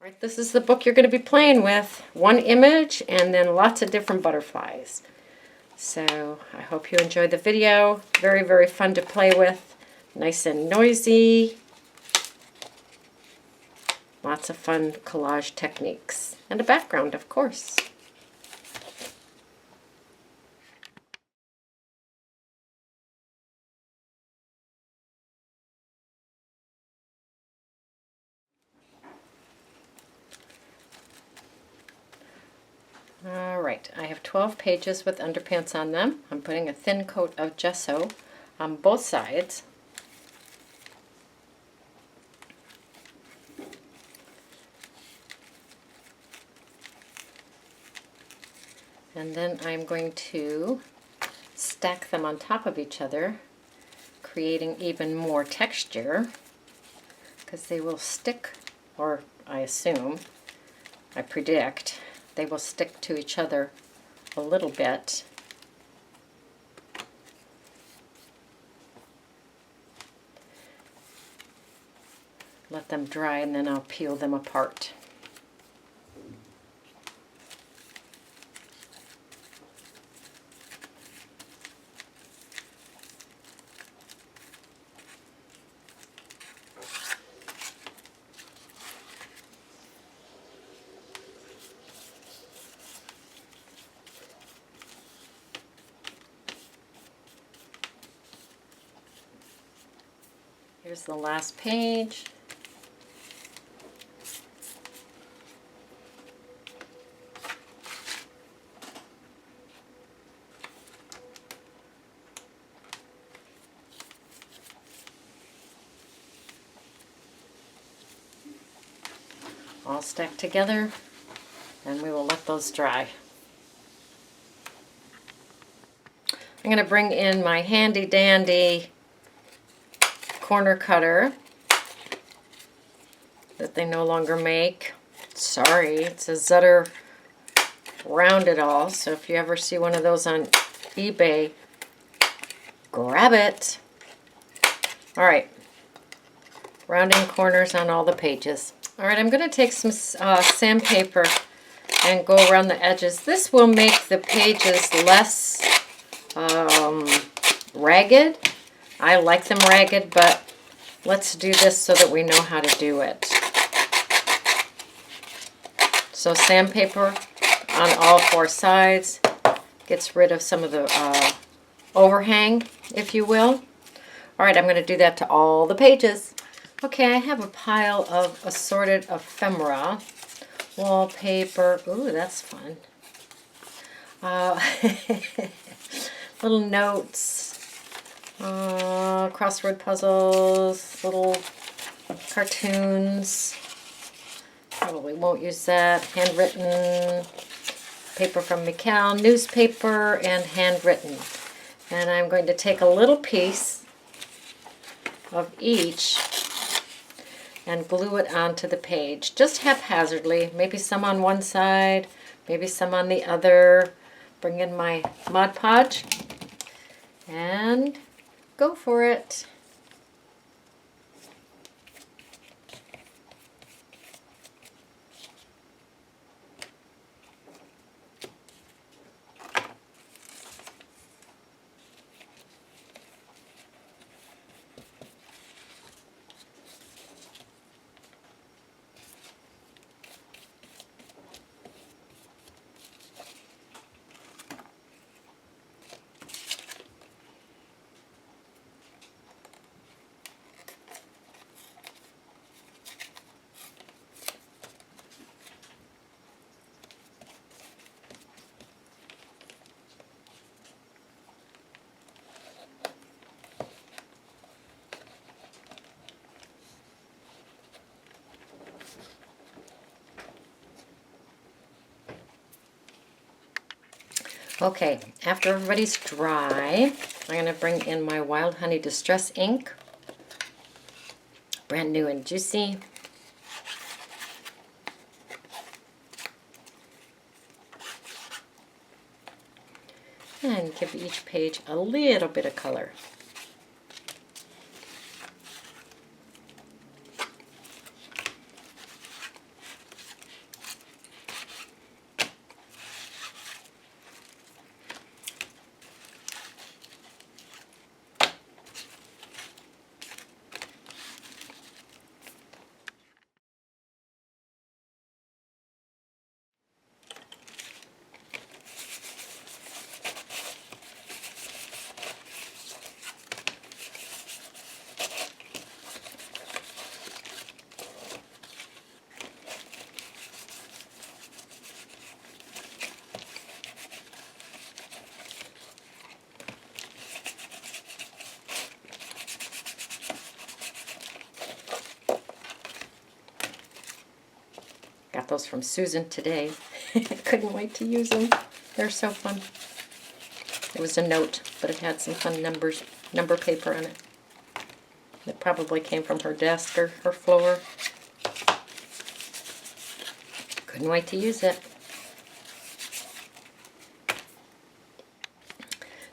Right, this is the book you're going to be playing with. One image and then lots of different butterflies. So I hope you enjoyed the video. Very, very fun to play with. Nice and noisy. Lots of fun collage techniques. And a background, of course. Alright, I have 12 pages with underpants on them. I'm putting a thin coat of gesso on both sides. And then I'm going to stack them on top of each other, creating even more texture, because they will stick, or I assume, I predict, they will stick to each other a little bit. Let them dry and then I'll peel them apart. Here's the last page. All stacked together, and we will let those dry. I'm going to bring in my handy dandy corner cutter that they no longer make. Sorry, it's a Zutter round it all, so if you ever see one of those on eBay, grab it. Alright, rounding corners on all the pages. Alright, I'm going to take some sandpaper and go around the edges. This will make the pages less ragged. I like them ragged, but let's do this so that we know how to do it. So sandpaper on all four sides gets rid of some of the overhang, if you will. Alright, I'm going to do that to all the pages. Okay, I have a pile of assorted ephemera, wallpaper. Ooh, that's fun. Little notes. Crossword puzzles, little cartoons. Probably won't use that. Handwritten, paper from Mikkel, newspaper, and handwritten. And I'm going to take a little piece of each and glue it onto the page, just haphazardly. Maybe some on one side, maybe some on the other. Bring in my Mod Podge and go for it. Okay, after everybody's dry, I'm going to bring in my Wild Honey Distress ink. Brand new and juicy. And give each page a little bit of color. those from Susan today. Couldn't wait to use them. They're so fun. It was a note, but it had some fun number paper on it. It probably came from her desk or her floor. Couldn't wait to use it.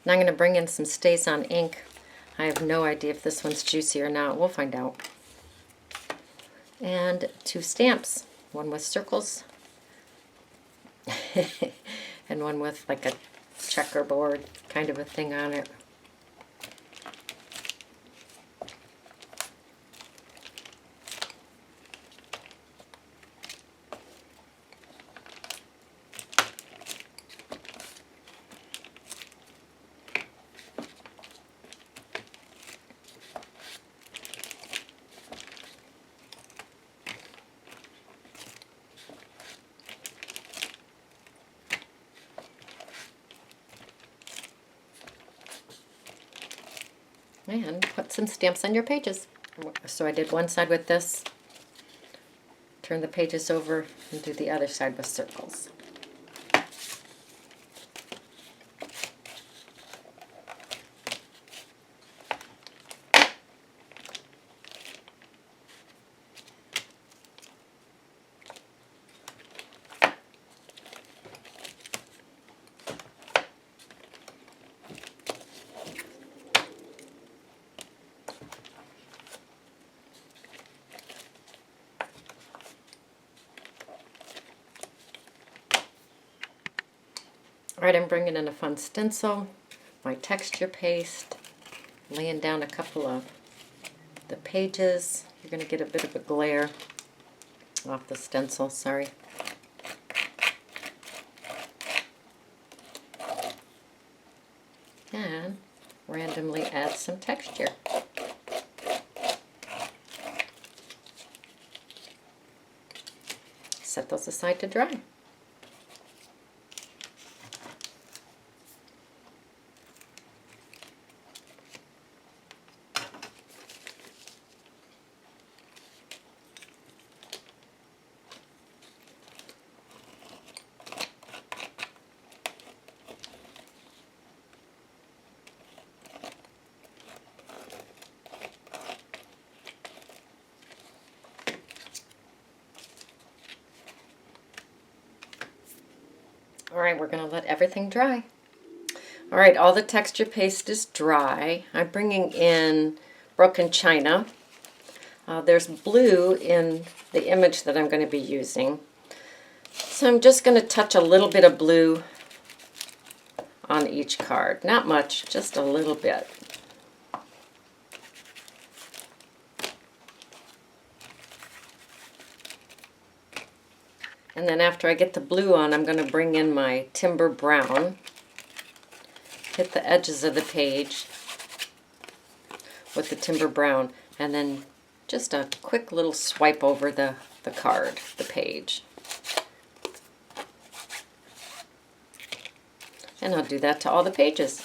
Now I'm going to bring in some StazOn ink. I have no idea if this one's juicy or not. We'll find out. And 2 stamps. One with circles and one with like a checkerboard kind of a thing on it. And put some stamps on your pages. So I did one side with this, turn the pages over, and do the other side with circles. Alright, I'm bringing in a fun stencil, my texture paste, laying down a couple of the pages. You're going to get a bit of a glare off the stencil, sorry. And randomly add some texture. Set those aside to dry. Alright, we're going to let everything dry. Alright, all the texture paste is dry. I'm bringing in broken china. There's blue in the image that I'm going to be using. So I'm just going to touch a little bit of blue on each card. Not much, just a little bit. And then after I get the blue on, I'm going to bring in my timber brown, hit the edges of the page with the timber brown, and then just a quick little swipe over the card, the page. And I'll do that to all the pages.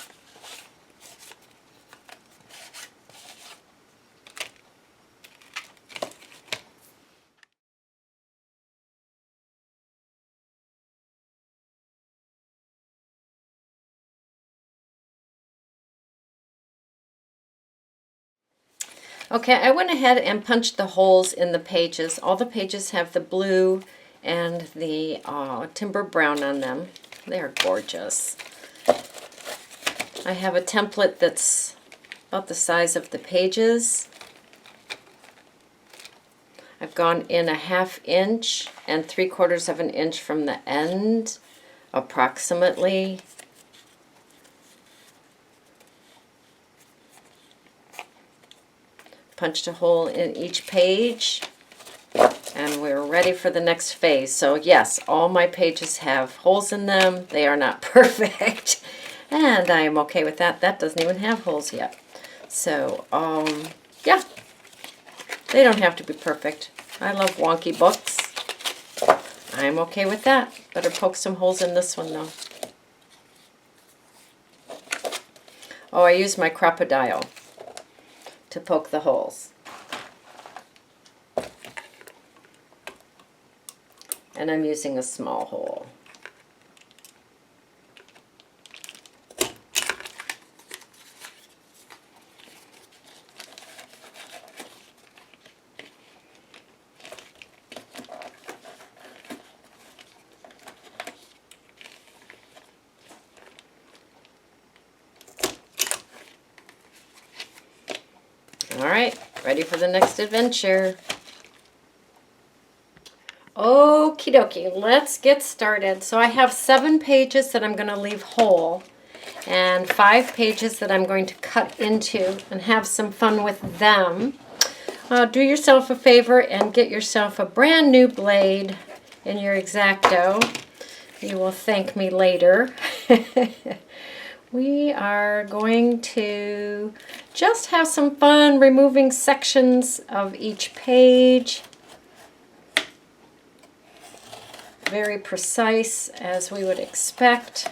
Okay, I went ahead and punched the holes in the pages. All the pages have the blue and the timber brown on them. They are gorgeous. I have a template that's about the size of the pages. I've gone in 1/2 inch and 3/4 of an inch from the end, approximately. Punched a hole in each page, and we're ready for the next phase. So yes, all my pages have holes in them. They are not perfect, and I am okay with that. That doesn't even have holes yet. So yeah, they don't have to be perfect. I love wonky books. I'm okay with that. Better poke some holes in this one though. Oh, I use my crop-a-dile to poke the holes. and I'm using a small hole. All right, ready for the next adventure. Okie dokie, let's get started. So I have 7 pages that I'm going to leave whole and 5 pages that I'm going to cut into and have some fun with them. Do yourself a favor and get yourself a brand new blade in your X-Acto. You will thank me later. We are going to just have some fun removing sections of each page. Very precise, as we would expect.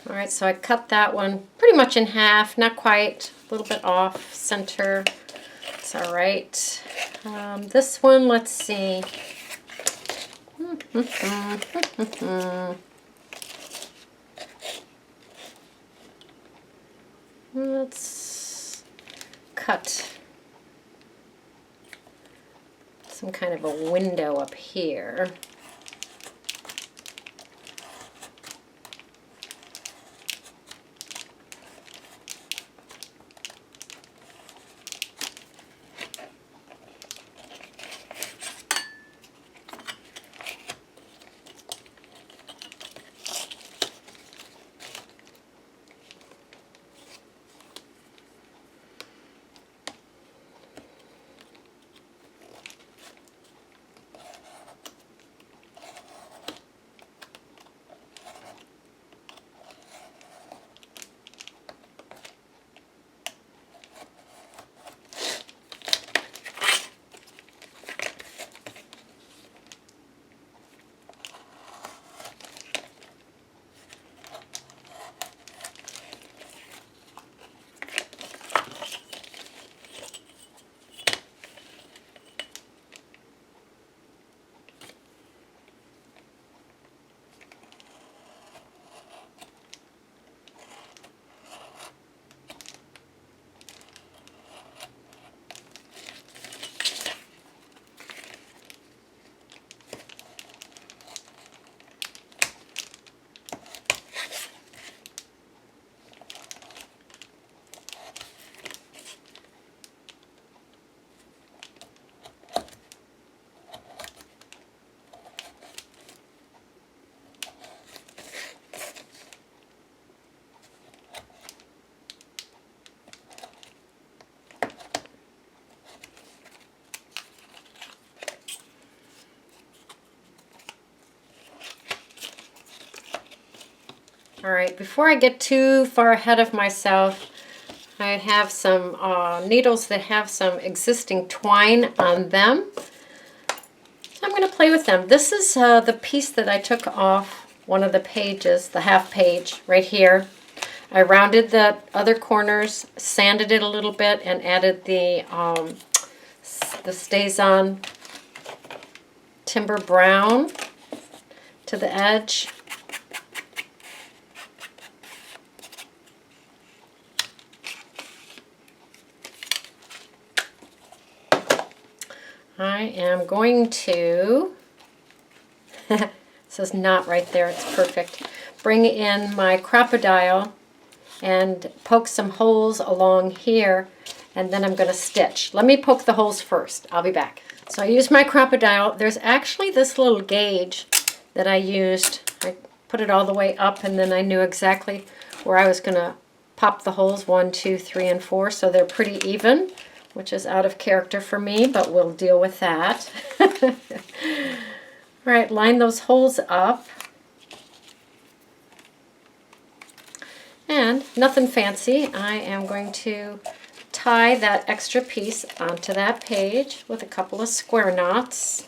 All right, so I cut that one pretty much in half, not quite, a little bit off center. It's all right. This one, let's see. Let's cut some kind of a window up here. All right, before I get too far ahead of myself, I have some needles that have some existing twine on them. So I'm going to play with them. This is the piece that I took off one of the pages, the half page right here. I rounded the other corners, sanded it a little bit, and added the stazon timber brown to the edge. I am going to, it says not right there, it's perfect, bring in my crop-a-dile and poke some holes along here, and then I'm going to stitch. Let me poke the holes first. I'll be back. So I used my crop-a-dile. There's actually this little gauge that I used. I put it all the way up, and then I knew exactly where I was going to pop the holes, 1, 2, 3, and 4, so they're pretty even. which is out of character for me, but we'll deal with that. All right, line those holes up. And nothing fancy, I am going to tie that extra piece onto that page with a couple of square knots.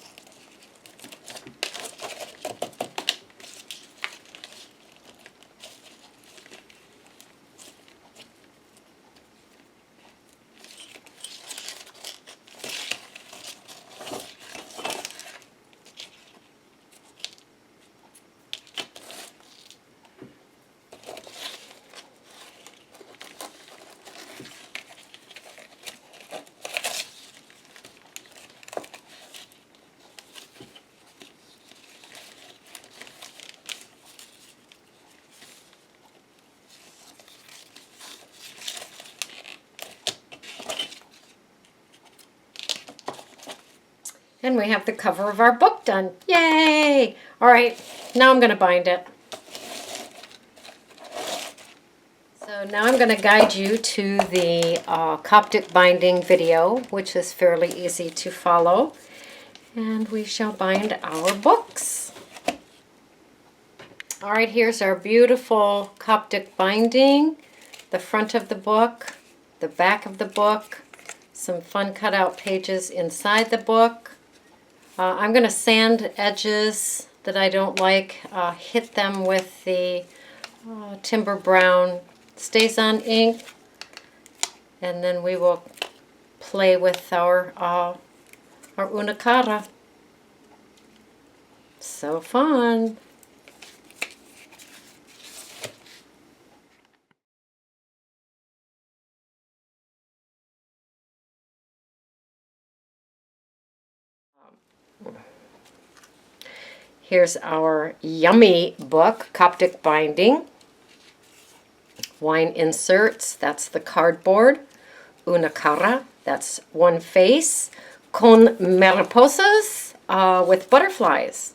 And we have the cover of our book done. Yay! All right, now I'm going to bind it. So now I'm going to guide you to the Coptic binding video, which is fairly easy to follow. And we shall bind our books. All right, here's our beautiful Coptic binding. The front of the book, the back of the book, some fun cutout pages inside the book. I'm going to sand edges that I don't like, hit them with the Timber Brown StazOn ink, and then we will play with our Cara. So fun! Here's our yummy book, Coptic binding. Wine inserts, that's the cardboard. Cara, that's one face. Con mariposas, with butterflies.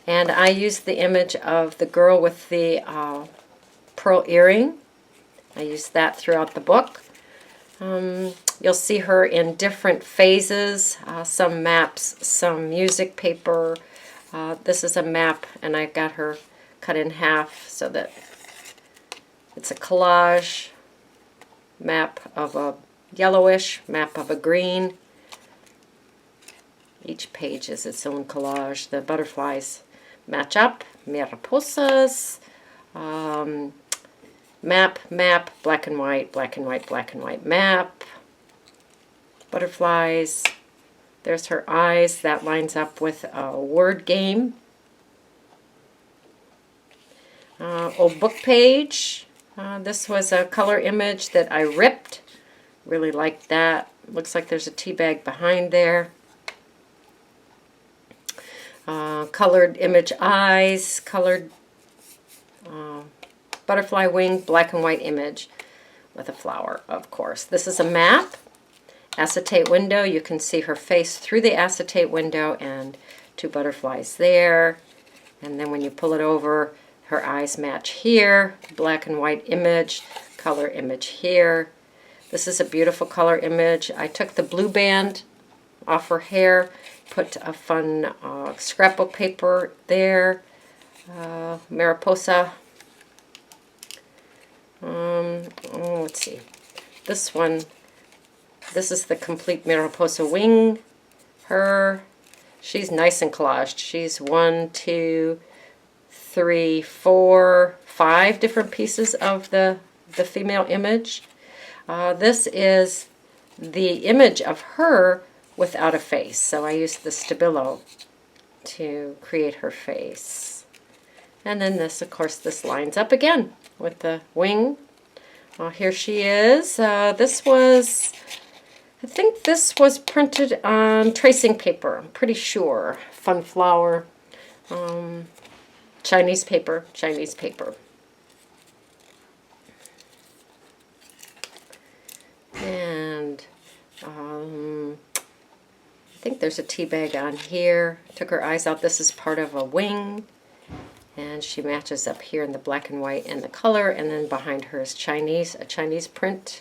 And I used the image of the girl with the pearl earring. I used that throughout the book. You'll see her in different phases, some maps, some music paper. This is a map, and I've got her cut in half so that it's a collage map of a yellowish, map of a green. Each page is its own collage. The butterflies match up. Mariposas. Map, black and white, black and white, black and white map. Butterflies. There's her eyes. That lines up with a word game. Old book page. This was a color image that I ripped. Really liked that. Looks like there's a tea bag behind there. Colored image eyes. Colored butterfly wing, black and white image with a flower, of course. This is a map. Acetate window, you can see her face through the acetate window and two butterflies there. And then when you pull it over, her eyes match here. Black and white image, color image here. This is a beautiful color image. I took the blue band off her hair, put a fun scrapbook paper there. Mariposa. Let's see. This one. This is the complete Mariposa wing. Her, she's nice and collaged. She's 1, 2, 3, 4, 5 different pieces of the female image. This is the image of her without a face. So I used the Stabilo to create her face. And then this, of course, this lines up again with the wing. Here she is. This was... I think this was printed on tracing paper, I'm pretty sure. Fun flower. Chinese paper, Chinese paper. And I think there's a tea bag on here. Took her eyes out. This is part of a wing. And she matches up here in the black and white and the color. And then behind her is Chinese, a Chinese print.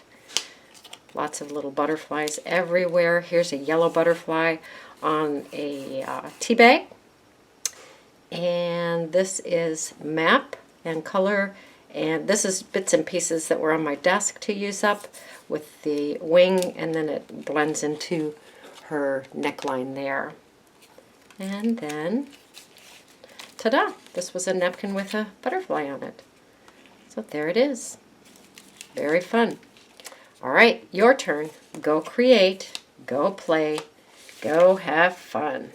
Lots of little butterflies everywhere. Here's a yellow butterfly on a tea bag. And this is map and color. And this is bits and pieces that were on my desk to use up with the wing, and then it blends into her neckline there. And then, ta-da! This was a napkin with a butterfly on it. So there it is. Very fun. All right, your turn. Go create, go play, go have fun.